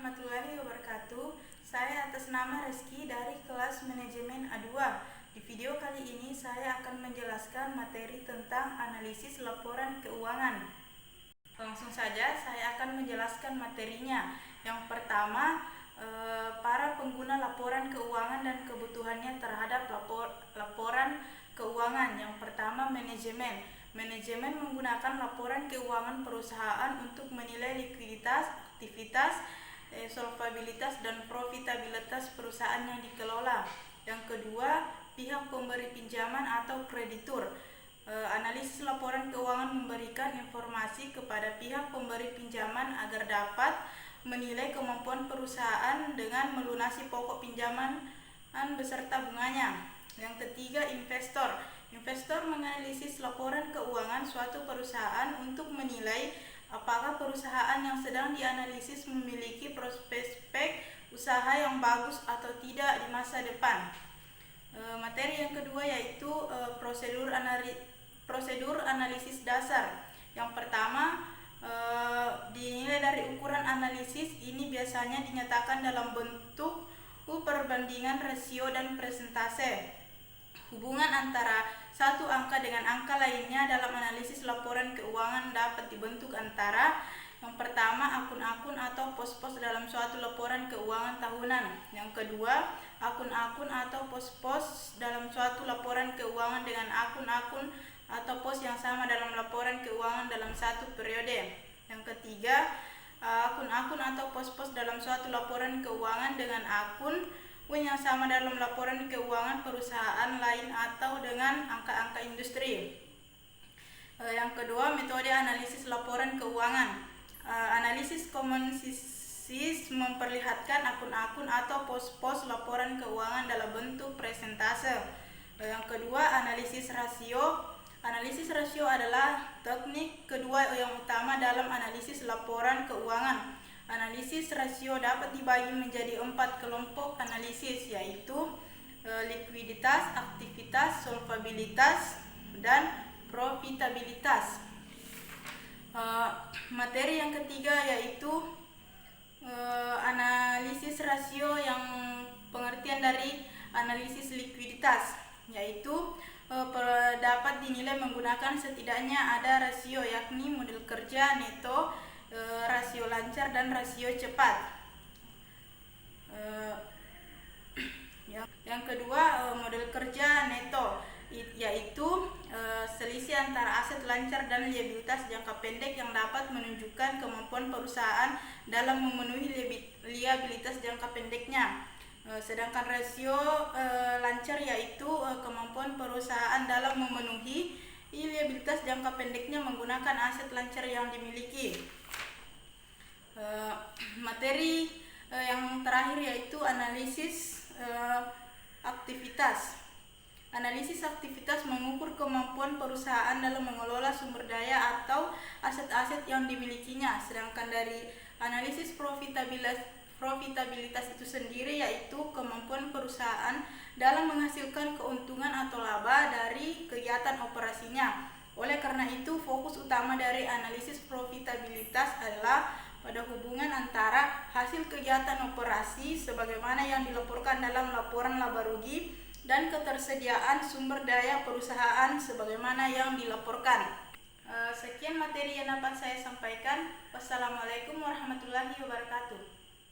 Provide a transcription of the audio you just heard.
warahmatullahi wabarakatuh. Saya atas nama Reski dari kelas Manajemen A2. Di video kali ini saya akan menjelaskan materi tentang analisis laporan keuangan. Langsung saja saya akan menjelaskan materinya. Yang pertama, para pengguna laporan keuangan dan kebutuhannya terhadap laporan keuangan. Yang pertama, manajemen. Manajemen menggunakan laporan keuangan perusahaan untuk menilai likuiditas, aktivitas, solvabilitas, dan profitabilitas perusahaan yang dikelola. Yang kedua, pihak pemberi pinjaman atau kreditur. Analisis laporan keuangan memberikan informasi kepada pihak pemberi pinjaman agar dapat menilai kemampuan perusahaan dengan melunasi pokok pinjaman beserta bunganya. Yang ketiga, investor. Investor menganalisis laporan keuangan suatu perusahaan untuk menilai apakah perusahaan yang sedang dianalisis memiliki prospek usaha yang bagus atau tidak di masa depan. Materi yang kedua yaitu prosedur analisis dasar. Yang pertama, dinilai dari ukuran analisis. Ini biasanya dinyatakan dalam bentuk perbandingan rasio dan persentase. Hubungan antara satu angka dengan angka lainnya dalam analisis laporan keuangan dapat dibentuk antara yang pertama, akun-akun atau pos-pos dalam suatu laporan keuangan tahunan. Yang kedua, akun-akun atau pos-pos dalam suatu laporan keuangan dengan akun-akun atau pos yang sama dalam laporan keuangan dalam satu periode. Yang ketiga, akun-akun atau pos-pos dalam suatu laporan keuangan dengan akun yang sama dalam laporan keuangan perusahaan lain atau dengan angka-angka industri. Yang kedua, metode analisis laporan keuangan. Analisis komposisi memperlihatkan akun-akun atau pos-pos laporan keuangan dalam bentuk presentase. Yang kedua, analisis rasio. Analisis rasio adalah teknik kedua yang utama dalam analisis laporan keuangan. Analisis rasio dapat dibagi menjadi 4 kelompok analisis, yaitu likuiditas, aktivitas, solvabilitas, dan profitabilitas. Materi yang ketiga yaitu analisis rasio, yang pengertian dari analisis likuiditas, yaitu dapat dinilai menggunakan setidaknya ada rasio, yakni modal kerja neto, rasio lancar, dan rasio cepat. Yang kedua, modal kerja neto, yaitu selisih antara aset lancar dan liabilitas jangka pendek yang dapat menunjukkan kemampuan perusahaan dalam memenuhi liabilitas jangka pendeknya. Sedangkan rasio lancar yaitu kemampuan perusahaan dalam memenuhi liabilitas jangka pendeknya menggunakan aset lancar yang dimiliki. Materi yang terakhir yaitu analisis aktivitas. Analisis aktivitas mengukur kemampuan perusahaan dalam mengelola sumber daya atau aset-aset yang dimilikinya. Sedangkan dari analisis profitabilitas itu sendiri yaitu kemampuan perusahaan dalam menghasilkan keuntungan atau laba dari kegiatan operasinya. Oleh karena itu, fokus utama dari analisis profitabilitas adalah pada hubungan antara hasil kegiatan operasi sebagaimana yang dilaporkan dalam laporan laba rugi dan ketersediaan sumber daya perusahaan sebagaimana yang dilaporkan. Sekian materi yang dapat saya sampaikan. Wassalamualaikum warahmatullahi wabarakatuh.